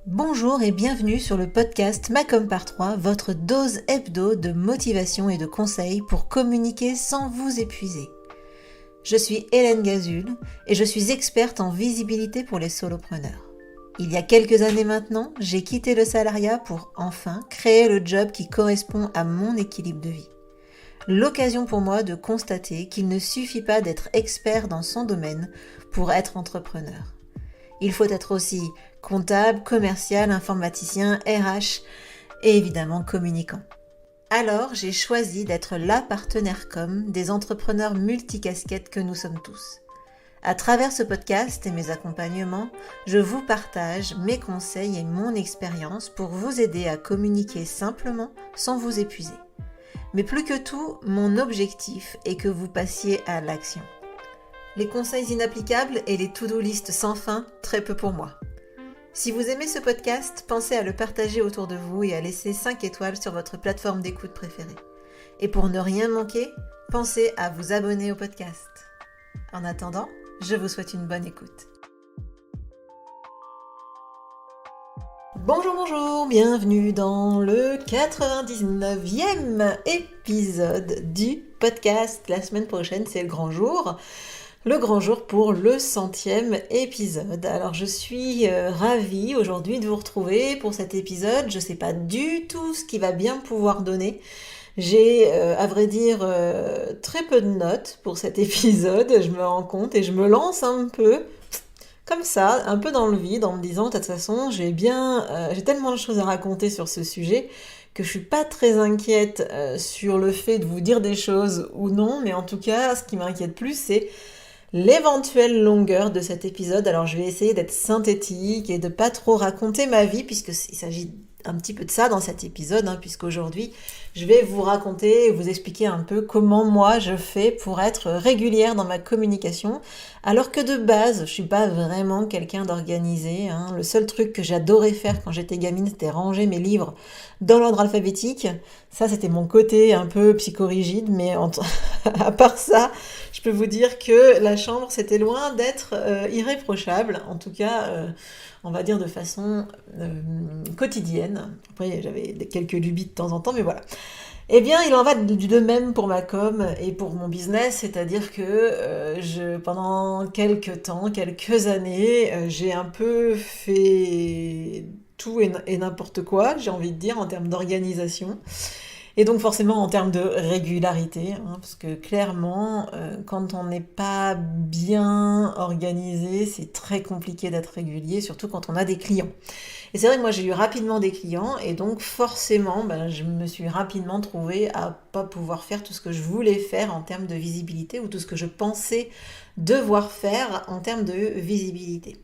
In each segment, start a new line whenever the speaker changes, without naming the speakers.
Bonjour et bienvenue sur le podcast Macom par 3, votre dose hebdo de motivation et de conseils pour communiquer sans vous épuiser. Je suis Hélène Gazul et je suis experte en visibilité pour les solopreneurs. Il y a quelques années maintenant, j'ai quitté le salariat pour enfin créer le job qui correspond à mon équilibre de vie. L'occasion pour moi de constater qu'il ne suffit pas d'être expert dans son domaine pour être entrepreneur. Il faut être aussi comptable, commercial, informaticien, RH et évidemment communicant. Alors, j'ai choisi d'être la partenaire com des entrepreneurs multicasquettes que nous sommes tous. À travers ce podcast et mes accompagnements, je vous partage mes conseils et mon expérience pour vous aider à communiquer simplement sans vous épuiser. Mais plus que tout, mon objectif est que vous passiez à l'action. Les conseils inapplicables et les to-do list sans fin, très peu pour moi. Si vous aimez ce podcast, pensez à le partager autour de vous et à laisser 5 étoiles sur votre plateforme d'écoute préférée. Et pour ne rien manquer, pensez à vous abonner au podcast. En attendant, je vous souhaite une bonne écoute. Bonjour, bienvenue dans le 99e épisode du podcast. La semaine prochaine, c'est le grand jour. Le grand jour pour le 100e épisode. Alors je suis ravie aujourd'hui de vous retrouver pour cet épisode. Je ne sais pas du tout ce qu'il va bien pouvoir donner. J'ai, à vrai dire, très peu de notes pour cet épisode. Je me rends compte et je me lance un peu comme ça, un peu dans le vide, en me disant, de toute façon, j'ai tellement de choses à raconter sur ce sujet que je suis pas très inquiète sur le fait de vous dire des choses ou non, mais en tout cas, ce qui m'inquiète plus, c'est l'éventuelle longueur de cet épisode. Alors je vais essayer d'être synthétique et de pas trop raconter ma vie, puisqu'il s'agit un petit peu de ça dans cet épisode, puisqu'aujourd'hui je vais vous raconter et vous expliquer un peu comment moi je fais pour être régulière dans ma communication, alors que de base je suis pas vraiment quelqu'un d'organisé. Le seul truc que j'adorais faire quand j'étais gamine, c'était ranger mes livres dans l'ordre alphabétique. Ça, c'était mon côté un peu psychorigide, mais à part ça, je peux vous dire que la chambre, c'était loin d'être irréprochable, en tout cas, on va dire de façon quotidienne. Après, j'avais quelques lubies de temps en temps, mais voilà. Eh bien, il en va de même pour ma com et pour mon business, c'est-à-dire que pendant quelques années, j'ai un peu fait tout et n'importe quoi, j'ai envie de dire, en termes d'organisation. Et donc forcément en termes de régularité, parce que clairement, quand on n'est pas bien organisé, c'est très compliqué d'être régulier, surtout quand on a des clients. Et c'est vrai que moi j'ai eu rapidement des clients, et donc forcément, je me suis rapidement trouvée à pas pouvoir faire tout ce que je voulais faire en termes de visibilité, ou tout ce que je pensais devoir faire en termes de visibilité.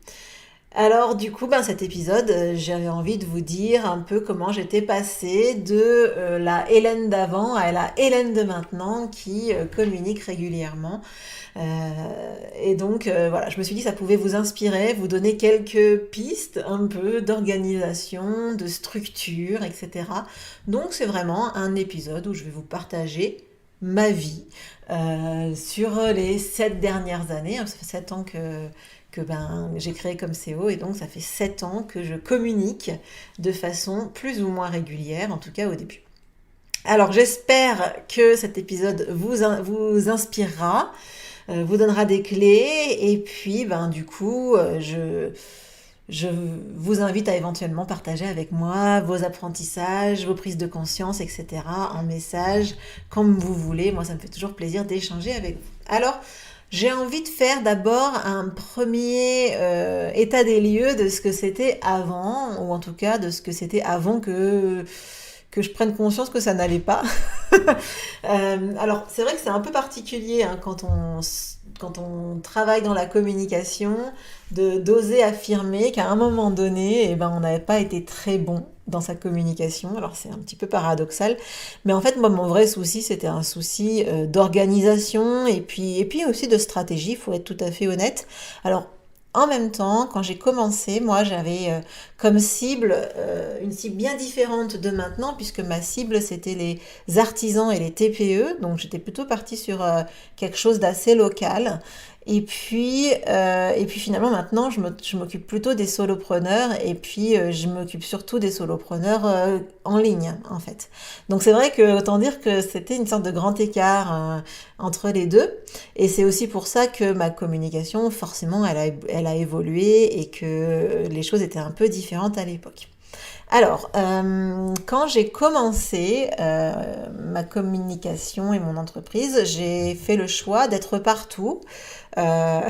Alors du coup, cet épisode, j'avais envie de vous dire un peu comment j'étais passée de la Hélène d'avant à la Hélène de maintenant qui communique régulièrement. Et donc voilà, je me suis dit que ça pouvait vous inspirer, vous donner quelques pistes un peu d'organisation, de structure, etc. Donc c'est vraiment un épisode où je vais vous partager ma vie sur les 7 dernières années. Ça fait 7 ans que j'ai créé comme CO, et donc ça fait 7 ans que je communique de façon plus ou moins régulière, en tout cas au début. Alors j'espère que cet épisode vous inspirera, vous donnera des clés, et puis du coup je vous invite à éventuellement partager avec moi vos apprentissages, vos prises de conscience, etc. en message, comme vous voulez. Moi, ça me fait toujours plaisir d'échanger avec vous. Alors, j'ai envie de faire d'abord un premier état des lieux de ce que c'était avant, ou en tout cas de ce que c'était avant que je prenne conscience que ça n'allait pas. Alors, c'est vrai que c'est un peu particulier quand on travaille dans la communication, d'oser affirmer qu'à un moment donné, on n'avait pas été très bon dans sa communication. Alors c'est un petit peu paradoxal, mais en fait moi mon vrai souci, c'était un souci d'organisation et puis aussi de stratégie, il faut être tout à fait honnête. Alors en même temps, quand j'ai commencé, moi j'avais comme cible une cible bien différente de maintenant, puisque ma cible c'était les artisans et les TPE, donc j'étais plutôt partie sur quelque chose d'assez local. Et puis finalement maintenant je m'occupe plutôt des solopreneurs et puis je m'occupe surtout des solopreneurs en ligne en fait. Donc c'est vrai que autant dire que c'était une sorte de grand écart entre les deux et c'est aussi pour ça que ma communication forcément elle a évolué et que les choses étaient un peu différentes à l'époque. Alors, quand j'ai commencé ma communication et mon entreprise, j'ai fait le choix d'être partout. Euh,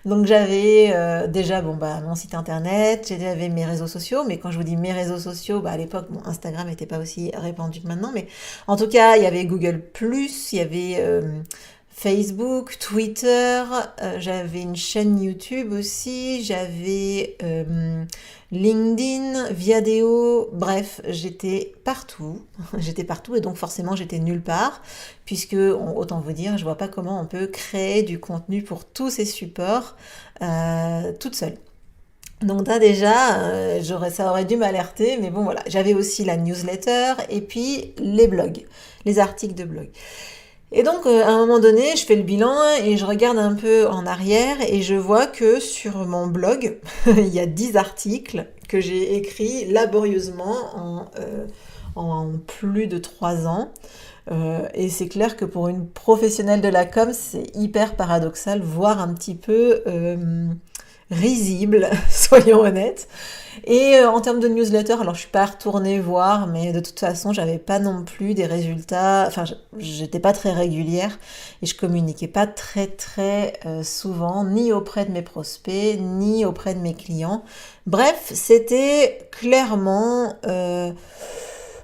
donc j'avais déjà bon bah mon site internet, j'avais mes réseaux sociaux, mais quand je vous dis mes réseaux sociaux, bah à l'époque bon, Instagram n'était pas aussi répandu que maintenant, mais en tout cas il y avait Google+, il y avait Facebook, Twitter, j'avais une chaîne YouTube aussi, j'avais LinkedIn, Viadeo, bref, j'étais partout, j'étais partout et donc forcément j'étais nulle part, puisque autant vous dire, je vois pas comment on peut créer du contenu pour tous ces supports toute seule. Donc là déjà, ça aurait dû m'alerter, mais bon voilà, j'avais aussi la newsletter et puis les blogs, les articles de blog. Et donc, à un moment donné, je fais le bilan et je regarde un peu en arrière et je vois que sur mon blog, il y a 10 articles que j'ai écrits laborieusement en plus de 3 ans. Et c'est clair que pour une professionnelle de la com, c'est hyper paradoxal, voire un petit peu risible, soyons honnêtes. Et en termes de newsletter, alors je suis pas retournée voir, mais de toute façon, j'avais pas non plus des résultats. Enfin, j'étais pas très régulière et je communiquais pas très très souvent, ni auprès de mes prospects, ni auprès de mes clients. Bref, c'était clairement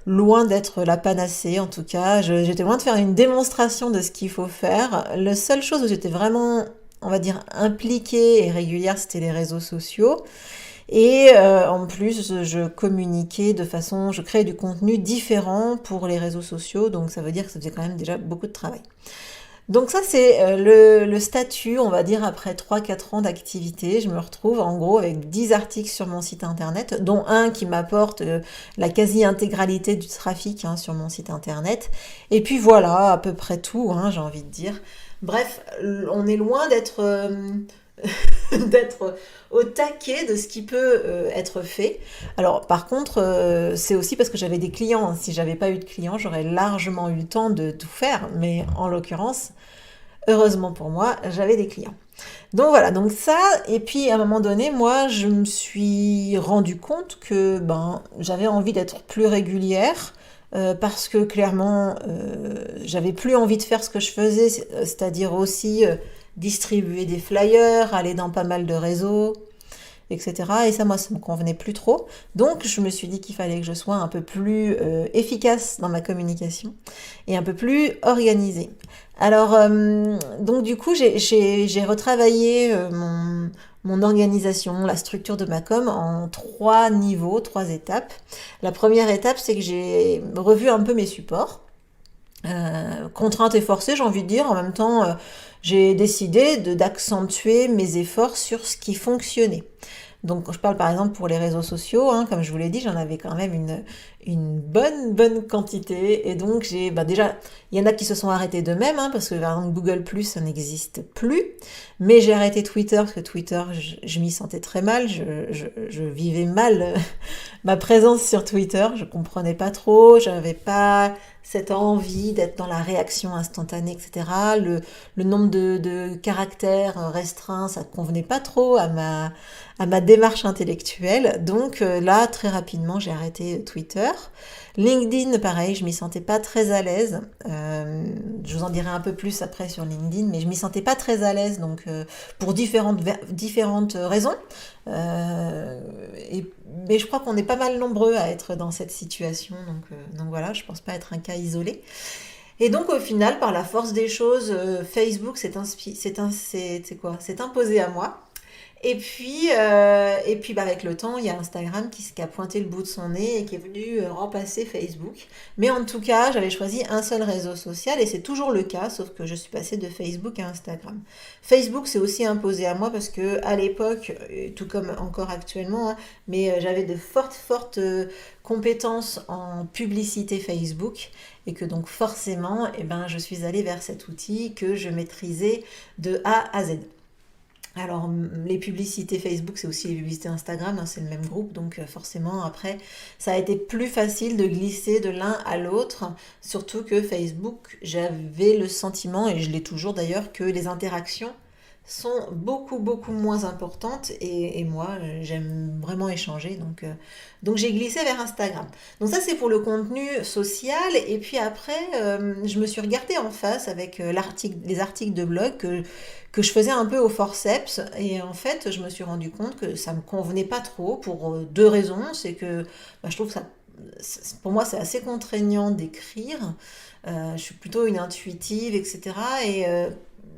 loin d'être la panacée. En tout cas, j'étais loin de faire une démonstration de ce qu'il faut faire. La seule chose où j'étais vraiment, on va dire, impliquée et régulière, c'était les réseaux sociaux. Et en plus, je communiquais je créais du contenu différent pour les réseaux sociaux, donc ça veut dire que ça faisait quand même déjà beaucoup de travail. Donc ça, c'est le statut, on va dire, après 3-4 ans d'activité. Je me retrouve en gros avec 10 articles sur mon site internet, dont un qui m'apporte la quasi-intégralité du trafic sur mon site internet. Et puis voilà, à peu près tout, j'ai envie de dire. Bref, on est loin d'être d'être au taquet de ce qui peut être fait. Alors par contre, c'est aussi parce que j'avais des clients. Si j'avais pas eu de clients, j'aurais largement eu le temps de tout faire. Mais en l'occurrence, heureusement pour moi, j'avais des clients. Donc voilà, donc ça, et puis à un moment donné, moi, je me suis rendu compte que j'avais envie d'être plus régulière. Parce que clairement, j'avais plus envie de faire ce que je faisais, c'est-à-dire aussi distribuer des flyers, aller dans pas mal de réseaux, etc. Et ça, moi, ça me convenait plus trop. Donc, je me suis dit qu'il fallait que je sois un peu plus efficace dans ma communication et un peu plus organisée. Alors, donc du coup, j'ai retravaillé mon organisation, la structure de ma com en 3 niveaux, 3 étapes. La première étape, c'est que j'ai revu un peu mes supports. Contrainte et forcée, j'ai envie de dire. En même temps, j'ai décidé d'accentuer mes efforts sur ce qui fonctionnait. Donc, je parle par exemple pour les réseaux sociaux, comme je vous l'ai dit, j'en avais quand même une bonne quantité. Et donc, déjà, il y en a qui se sont arrêtés d'eux-mêmes, parce que par exemple, Google+, ça n'existe plus. Mais j'ai arrêté Twitter, parce que Twitter, je m'y sentais très mal. Je vivais mal ma présence sur Twitter. Je comprenais pas trop, j'avais pas cette envie d'être dans la réaction instantanée, etc. Le nombre de caractères restreints, ça ne convenait pas trop à ma démarche intellectuelle. Donc là, très rapidement, j'ai arrêté Twitter. LinkedIn, pareil, je m'y sentais pas très à l'aise. Je vous en dirai un peu plus après sur LinkedIn, mais je m'y sentais pas très à l'aise, donc pour différentes raisons. Mais je crois qu'on est pas mal nombreux à être dans cette situation, donc voilà, je pense pas être un cas isolé. Et donc au final, par la force des choses, Facebook s'est imposé à moi. Et puis avec le temps, il y a Instagram qui a pointé le bout de son nez et qui est venu remplacer Facebook. Mais en tout cas, j'avais choisi un seul réseau social et c'est toujours le cas, sauf que je suis passée de Facebook à Instagram. Facebook s'est aussi imposé à moi parce que à l'époque, tout comme encore actuellement, hein, mais j'avais de fortes compétences en publicité Facebook et que donc forcément, eh ben, je suis allée vers cet outil que je maîtrisais de A à Z. Alors, les publicités Facebook, c'est aussi les publicités Instagram, hein, c'est le même groupe, donc forcément, après, ça a été plus facile de glisser de l'un à l'autre, surtout que Facebook, j'avais le sentiment, et je l'ai toujours d'ailleurs, que les interactions sont beaucoup moins importantes, et moi, j'aime vraiment échanger, donc j'ai glissé vers Instagram. Donc ça, c'est pour le contenu social, et puis après, je me suis regardée en face avec les articles de blog que je faisais un peu au forceps et en fait je me suis rendu compte que ça me convenait pas trop pour deux raisons. C'est que je trouve que pour moi c'est assez contraignant d'écrire. Je suis plutôt une intuitive, etc. Et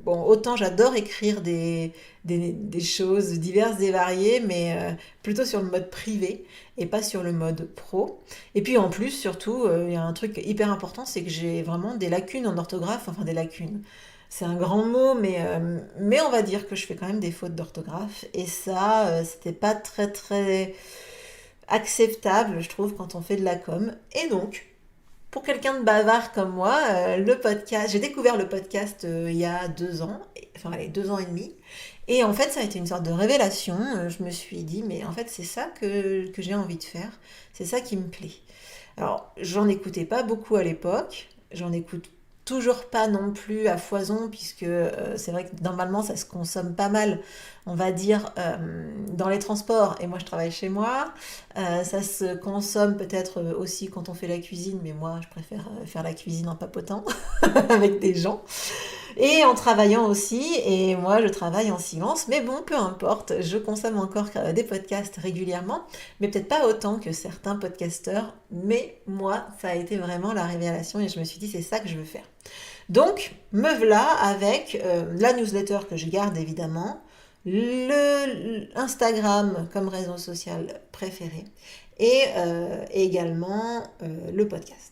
bon, autant j'adore écrire des choses diverses et variées, mais plutôt sur le mode privé et pas sur le mode pro. Et puis en plus, surtout, il y a un truc hyper important, c'est que j'ai vraiment des lacunes en orthographe, enfin des lacunes. C'est un grand mot, mais on va dire que je fais quand même des fautes d'orthographe. Et ça, c'était pas très acceptable, je trouve, quand on fait de la com. Et donc, pour quelqu'un de bavard comme moi, le podcast, j'ai découvert le podcast il y a 2 ans, enfin allez, 2 ans et demi. Et en fait, ça a été une sorte de révélation. Je me suis dit, mais en fait, c'est ça que j'ai envie de faire. C'est ça qui me plaît. Alors, j'en écoutais pas beaucoup à l'époque. J'en écoute toujours pas non plus à foison, puisque c'est vrai que normalement, ça se consomme pas mal, on va dire, dans les transports. Et moi, je travaille chez moi. Ça se consomme peut-être aussi quand on fait la cuisine, mais moi, je préfère faire la cuisine en papotant avec des gens. Et en travaillant aussi, et moi je travaille en silence, mais bon, peu importe, je consomme encore des podcasts régulièrement, mais peut-être pas autant que certains podcasteurs, mais moi, ça a été vraiment la révélation et je me suis dit, c'est ça que je veux faire. Donc, me voilà avec la newsletter que je garde évidemment, Instagram comme réseau social préféré, et également le podcast.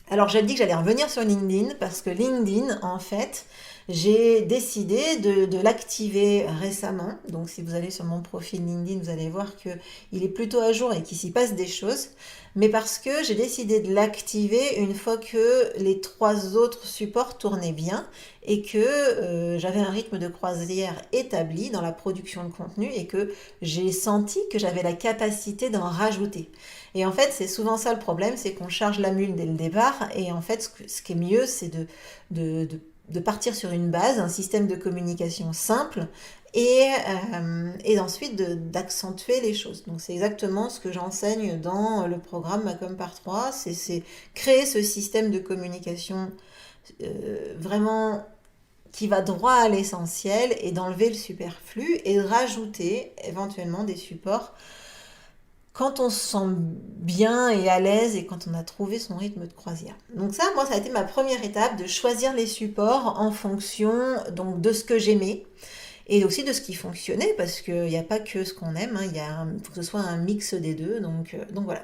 Alors j'ai dit que j'allais revenir sur LinkedIn parce que LinkedIn, en fait, j'ai décidé de l'activer récemment. Donc si vous allez sur mon profil LinkedIn, vous allez voir qu'il est plutôt à jour et qu'il s'y passe des choses. Mais parce que j'ai décidé de l'activer une fois que les 3 autres supports tournaient bien et que j'avais un rythme de croisière établi dans la production de contenu et que j'ai senti que j'avais la capacité d'en rajouter. Et en fait, c'est souvent ça le problème, c'est qu'on charge la mule dès le départ. Et en fait, ce qui est mieux, c'est de partir sur une base, un système de communication simple, et ensuite d'accentuer les choses. Donc c'est exactement ce que j'enseigne dans le programme Macom par 3, c'est créer ce système de communication vraiment qui va droit à l'essentiel et d'enlever le superflu et de rajouter éventuellement des supports quand on se sent bien et à l'aise et quand on a trouvé son rythme de croisière. Donc ça, moi, ça a été ma première étape de choisir les supports en fonction donc, de ce que j'aimais et aussi de ce qui fonctionnait parce qu'il n'y a pas que ce qu'on aime, hein, faut que ce soit un mix des deux, donc voilà.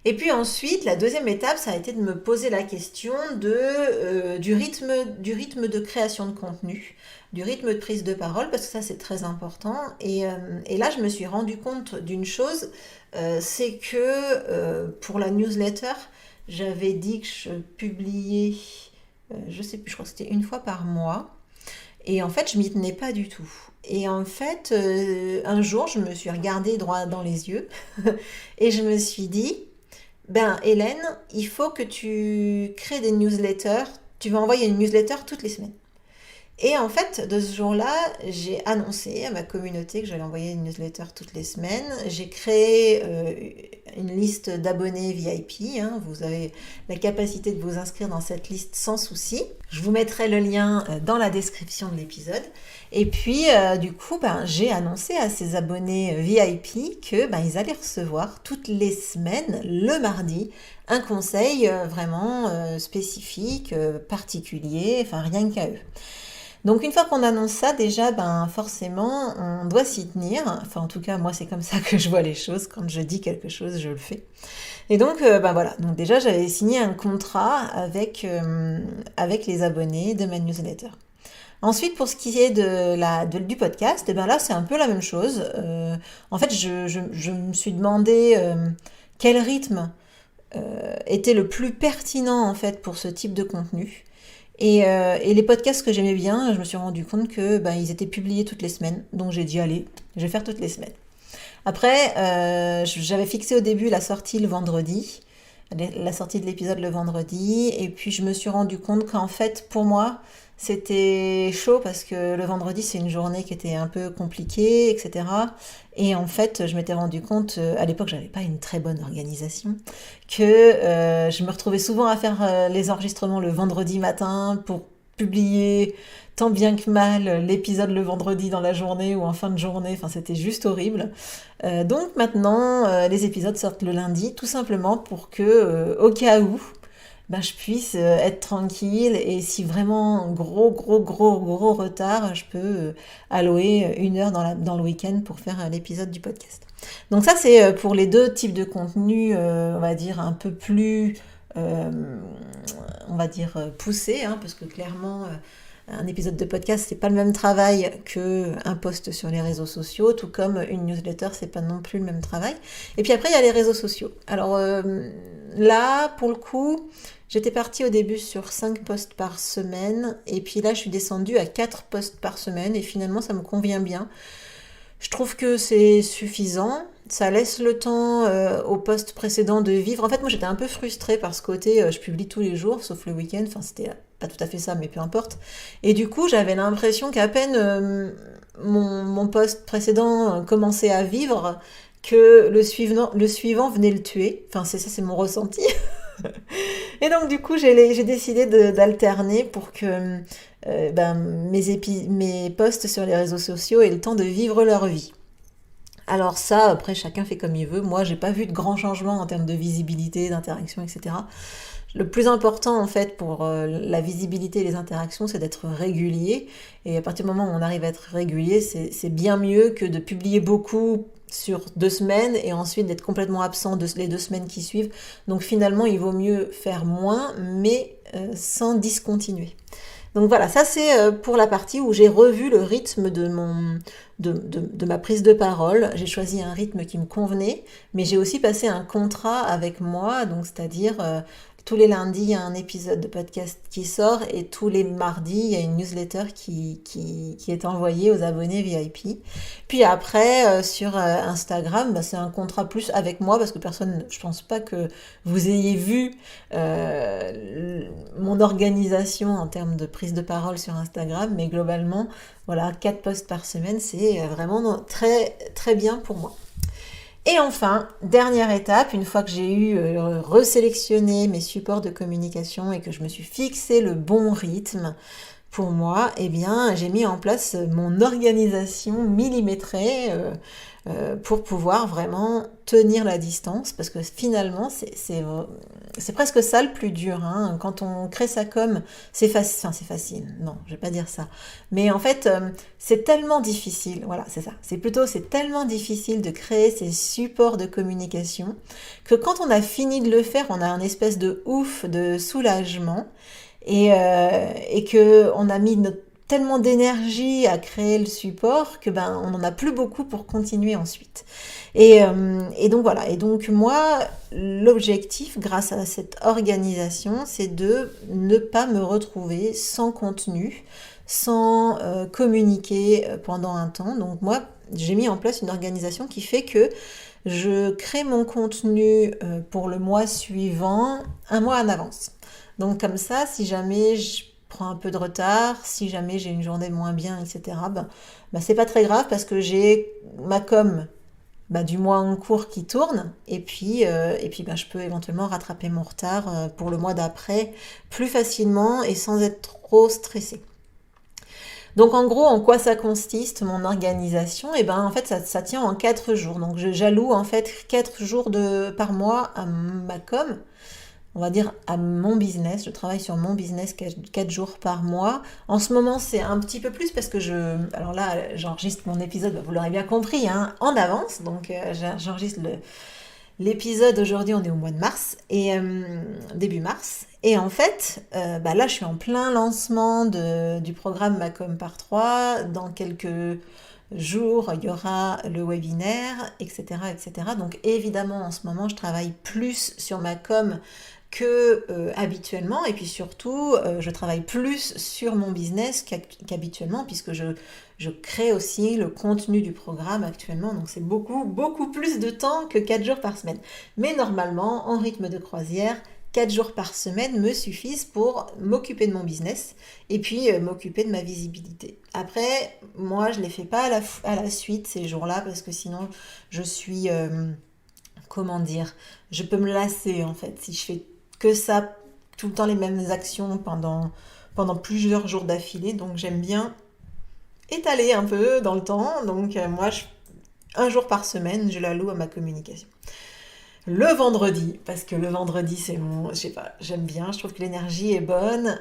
Et puis ensuite, la deuxième étape, ça a été de me poser la question du rythme de création de contenu, du rythme de prise de parole, parce que ça c'est très important. Et là, je me suis rendu compte d'une chose, c'est que pour la newsletter, j'avais dit que je publiais, je sais plus, je crois que c'était une fois par mois. Et en fait, je m'y tenais pas du tout. Et en fait, un jour, je me suis regardée droit dans les yeux et je me suis dit, ben Hélène, il faut que tu crées des newsletters. Tu vas envoyer une newsletter toutes les semaines. Et en fait, de ce jour-là, j'ai annoncé à ma communauté que j'allais envoyer une newsletter toutes les semaines. J'ai créé une liste d'abonnés VIP. Hein. Vous avez la capacité de vous inscrire dans cette liste sans souci. Je vous mettrai le lien dans la description de l'épisode. Et puis, du coup, j'ai annoncé à ces abonnés VIP que ils allaient recevoir toutes les semaines, le mardi, un conseil vraiment spécifique, particulier, enfin rien qu'à eux. Donc une fois qu'on annonce ça, déjà, ben forcément, on doit s'y tenir. Enfin, en tout cas, moi, c'est comme ça que je vois les choses. Quand je dis quelque chose, je le fais. Et donc, ben voilà. Donc déjà, j'avais signé un contrat avec les abonnés de ma newsletter. Ensuite, pour ce qui est du podcast, eh ben là, c'est un peu la même chose. En fait, je me suis demandé quel rythme était le plus pertinent en fait pour ce type de contenu. Et les podcasts que j'aimais bien, je me suis rendu compte que ben, ils étaient publiés toutes les semaines. Donc j'ai dit, allez, je vais faire toutes les semaines. Après, j'avais fixé au début la sortie le vendredi, la sortie de l'épisode le vendredi, et puis je me suis rendu compte qu'en fait, pour moi, c'était chaud parce que le vendredi, c'est une journée qui était un peu compliquée, etc. Et en fait, je m'étais rendu compte, à l'époque, j'avais pas une très bonne organisation, que je me retrouvais souvent à faire les enregistrements le vendredi matin pour publier tant bien que mal l'épisode le vendredi dans la journée ou en fin de journée. Enfin, c'était juste horrible. Donc maintenant, les épisodes sortent le lundi, tout simplement pour que, au cas où, ben, je puisse être tranquille et si vraiment gros retard, je peux allouer 1 heure dans le week-end pour faire l'épisode du podcast. Donc ça, c'est pour les deux types de contenus, on va dire, un peu plus, on va dire, poussés, hein, parce que clairement, un épisode de podcast, c'est pas le même travail qu'un post sur les réseaux sociaux, tout comme une newsletter, c'est pas non plus le même travail. Et puis après, il y a les réseaux sociaux. Alors là, pour le coup, j'étais partie au début sur 5 posts par semaine, et puis là, je suis descendue à 4 posts par semaine, et finalement, ça me convient bien. Je trouve que c'est suffisant. Ça laisse le temps au poste précédent de vivre. En fait, moi, j'étais un peu frustrée par ce côté, je publie tous les jours, sauf le week-end. Enfin, c'était pas tout à fait ça, mais peu importe. Et du coup, j'avais l'impression qu'à peine mon poste précédent commençait à vivre, que le suivant venait le tuer. Enfin, c'est ça, c'est mon ressenti. Et donc, du coup, j'ai décidé d'alterner pour que ben, mes posts sur les réseaux sociaux aient le temps de vivre leur vie. Alors ça, après, chacun fait comme il veut. Moi, j'ai pas vu de grands changements en termes de visibilité, d'interaction, etc. Le plus important, en fait, pour la visibilité et les interactions, c'est d'être régulier. Et à partir du moment où on arrive à être régulier, c'est bien mieux que de publier beaucoup sur 2 semaines et ensuite d'être complètement absent les 2 semaines qui suivent. Donc finalement, il vaut mieux faire moins, mais sans discontinuer. Donc voilà, ça c'est pour la partie où j'ai revu le rythme de ma prise de parole. J'ai choisi un rythme qui me convenait, mais j'ai aussi passé un contrat avec moi, donc c'est-à-dire tous les lundis, il y a un épisode de podcast qui sort et tous les mardis, il y a une newsletter qui est envoyée aux abonnés VIP. Puis après, sur Instagram, bah, c'est un contrat plus avec moi parce que personne, je pense pas que vous ayez vu mon organisation en termes de prise de parole sur Instagram, mais globalement, voilà, 4 posts par semaine, c'est vraiment très, très bien pour moi. Et enfin, dernière étape, une fois que j'ai eu resélectionné mes supports de communication et que je me suis fixé le bon rythme pour moi, eh bien, j'ai mis en place mon organisation millimétrée pour pouvoir vraiment tenir la distance, parce que finalement, c'est presque ça le plus dur, hein. Quand on crée sa com, c'est facile, enfin c'est facile, non, je vais pas dire ça, mais en fait, c'est tellement difficile, voilà, c'est ça, c'est tellement difficile de créer ces supports de communication, que quand on a fini de le faire, on a un espèce de ouf, de soulagement, et que on a mis tellement d'énergie à créer le support que ben on n'en a plus beaucoup pour continuer ensuite. Et donc voilà. Et donc moi, l'objectif, grâce à cette organisation, c'est de ne pas me retrouver sans contenu, sans communiquer pendant un temps. Donc moi, j'ai mis en place une organisation qui fait que je crée mon contenu pour le mois suivant, un mois en avance. Donc comme ça, si jamais je prends un peu de retard, si jamais j'ai une journée moins bien, etc., ben c'est pas très grave parce que j'ai ma com du mois en cours qui tourne et puis ben, je peux éventuellement rattraper mon retard pour le mois d'après plus facilement et sans être trop stressée. Donc en gros, en quoi ça consiste mon organisation? Et ben en fait ça tient en 4 jours. Donc j'alloue en fait 4 jours par mois à ma com. on va dire, à mon business. Je travaille sur mon business 4 jours par mois. En ce moment, c'est un petit peu plus parce que alors là, j'enregistre mon épisode, vous l'aurez bien compris, hein, en avance. Donc, j'enregistre l'épisode aujourd'hui, on est au mois de mars, et début mars. Et en fait, là, je suis en plein lancement du programme Macom par 3. Dans quelques jours, il y aura le webinaire, etc., etc. Donc évidemment, en ce moment, je travaille plus sur ma com que habituellement, et puis surtout je travaille plus sur mon business qu'habituellement, puisque je crée aussi le contenu du programme actuellement, donc c'est beaucoup plus de temps que 4 jours par semaine. Mais normalement, en rythme de croisière, 4 jours par semaine me suffisent pour m'occuper de mon business et puis m'occuper de ma visibilité. Après, moi, je ne les fais pas à la suite ces jours-là, parce que sinon, je suis... comment dire, je peux me lasser en fait si je fais que ça, tout le temps les mêmes actions pendant plusieurs jours d'affilée. Donc j'aime bien étaler un peu dans le temps. Donc un jour par semaine, je l'alloue à ma communication. Le vendredi, parce que le vendredi c'est je sais pas, j'aime bien, je trouve que l'énergie est bonne,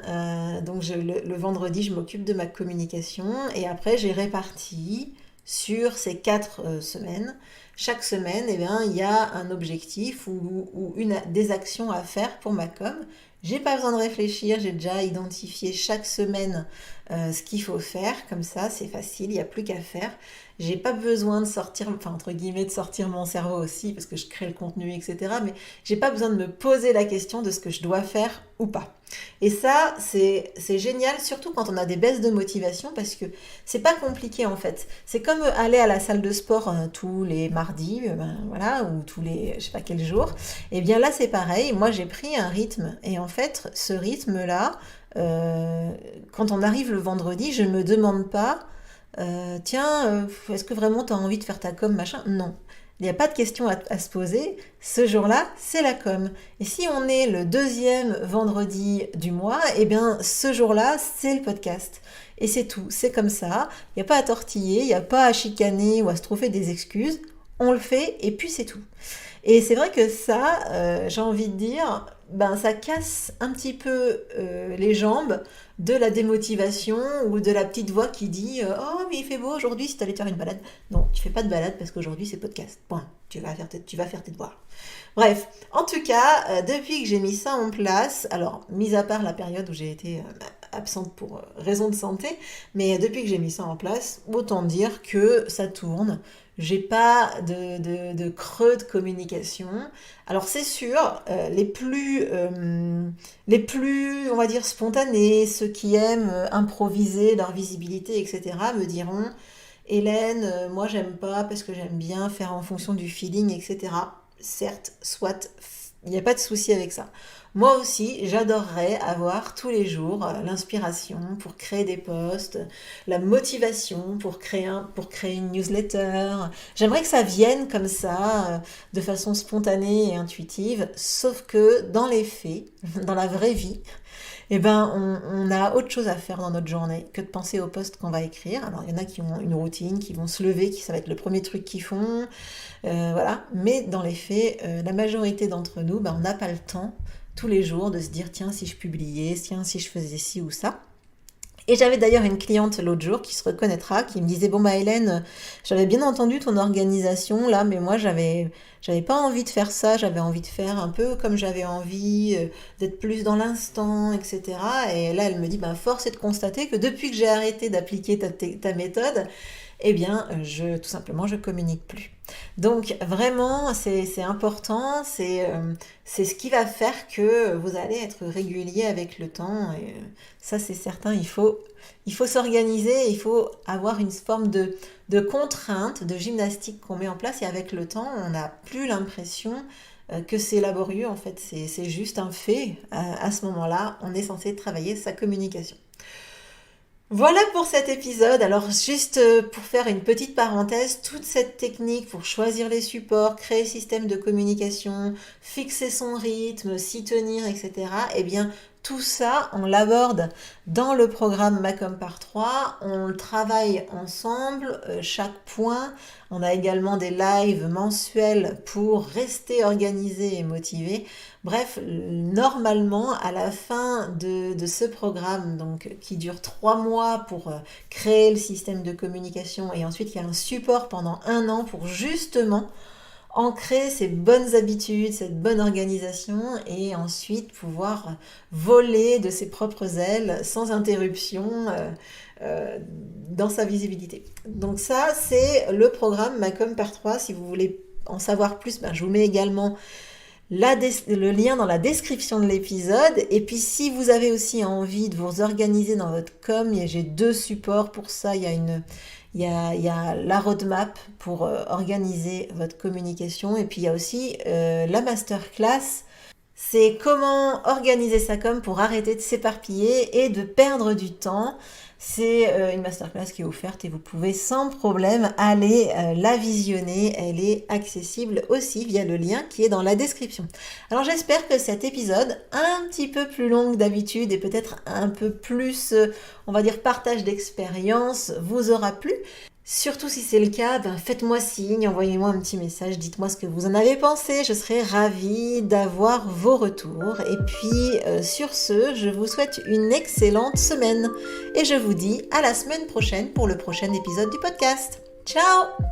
donc le vendredi je m'occupe de ma communication, et après j'ai réparti sur ces 4 semaines. Chaque semaine, eh bien, il y a un objectif ou des actions à faire pour ma com. J'ai pas besoin de réfléchir, j'ai déjà identifié chaque semaine ce qu'il faut faire, comme ça c'est facile, il n'y a plus qu'à faire. J'ai pas besoin de sortir, enfin entre guillemets, de sortir mon cerveau aussi, parce que je crée le contenu, etc. Mais j'ai pas besoin de me poser la question de ce que je dois faire ou pas. Et ça, c'est génial, surtout quand on a des baisses de motivation, parce que c'est pas compliqué en fait. C'est comme aller à la salle de sport tous les mardis, voilà, ou tous les, je sais pas quel jour. Et bien là, c'est pareil. Moi, j'ai pris un rythme, et en fait, ce rythme-là, quand on arrive le vendredi, je ne me demande pas tiens, est-ce que vraiment tu as envie de faire ta com, machin? Non. Il n'y a pas de question à se poser. Ce jour-là, c'est la com. Et si on est le 2e vendredi du mois, eh bien, ce jour-là, c'est le podcast. Et c'est tout. C'est comme ça. Il n'y a pas à tortiller, il n'y a pas à chicaner ou à se trouver des excuses. On le fait et puis c'est tout. Et c'est vrai que ça, j'ai envie de dire, ça casse un petit peu les jambes de la démotivation ou de la petite voix qui dit oh mais il fait beau aujourd'hui, si tu allais te faire une balade. Non, tu fais pas de balade parce qu'aujourd'hui c'est podcast. Point. Tu vas faire tes devoirs. Bref, en tout cas, depuis que j'ai mis ça en place, alors mis à part la période où j'ai été absente pour raison de santé, mais depuis que j'ai mis ça en place, autant dire que ça tourne. J'ai pas de creux de communication. Alors c'est sûr, les plus, on va dire, spontanés, ceux qui aiment improviser leur visibilité, etc., me diront, Hélène, moi j'aime pas parce que j'aime bien faire en fonction du feeling, etc. Certes, soit, il n'y a pas de souci avec ça. Moi aussi, j'adorerais avoir tous les jours l'inspiration pour créer des posts, la motivation pour créer une newsletter. J'aimerais que ça vienne comme ça, de façon spontanée et intuitive, sauf que dans les faits, dans la vraie vie, on a autre chose à faire dans notre journée que de penser aux posts qu'on va écrire. Alors, il y en a qui ont une routine, qui vont se lever, ça va être le premier truc qu'ils font, voilà. Mais dans les faits, la majorité d'entre nous, on n'a pas le temps tous les jours de se dire tiens, si je publiais, tiens, si je faisais ci ou ça. Et j'avais d'ailleurs une cliente l'autre jour qui se reconnaîtra, qui me disait bon Hélène, j'avais bien entendu ton organisation là, mais moi j'avais pas envie de faire ça, j'avais envie de faire un peu comme j'avais envie, d'être plus dans l'instant, etc. Et là elle me dit force est de constater que depuis que j'ai arrêté d'appliquer ta méthode, tout simplement je communique plus. Donc vraiment c'est important, c'est ce qui va faire que vous allez être régulier avec le temps, et ça c'est certain, il faut s'organiser, il faut avoir une forme de contrainte, de gymnastique qu'on met en place, et avec le temps on n'a plus l'impression que c'est laborieux, en fait c'est juste un fait, à ce moment-là on est censé travailler sa communication. Voilà pour cet épisode. Alors juste pour faire une petite parenthèse, toute cette technique pour choisir les supports, créer le système de communication, fixer son rythme, s'y tenir, etc. tout ça, on l'aborde dans le programme Macom par 3, on le travaille ensemble, chaque point. On a également des lives mensuels pour rester organisé et motivé. Bref, normalement, à la fin de ce programme, donc, qui dure 3 mois pour créer le système de communication et ensuite il y a un support pendant 1 an pour justement ancrer ces bonnes habitudes, cette bonne organisation et ensuite pouvoir voler de ses propres ailes sans interruption dans sa visibilité. Donc ça, c'est le programme Macom par 3. Si vous voulez en savoir plus, je vous mets également le lien dans la description de l'épisode. Et puis si vous avez aussi envie de vous organiser dans votre com, j'ai 2 supports pour ça. Il y a la roadmap pour organiser votre communication et puis il y a aussi la masterclass. C'est comment organiser sa com pour arrêter de s'éparpiller et de perdre du temps. C'est une masterclass qui est offerte et vous pouvez sans problème aller la visionner. Elle est accessible aussi via le lien qui est dans la description. Alors j'espère que cet épisode, un petit peu plus long que d'habitude et peut-être un peu plus, on va dire, partage d'expérience, vous aura plu. Surtout si c'est le cas, faites-moi signe, envoyez-moi un petit message, dites-moi ce que vous en avez pensé, je serai ravie d'avoir vos retours. Et puis sur ce, je vous souhaite une excellente semaine et je vous dis à la semaine prochaine pour le prochain épisode du podcast. Ciao!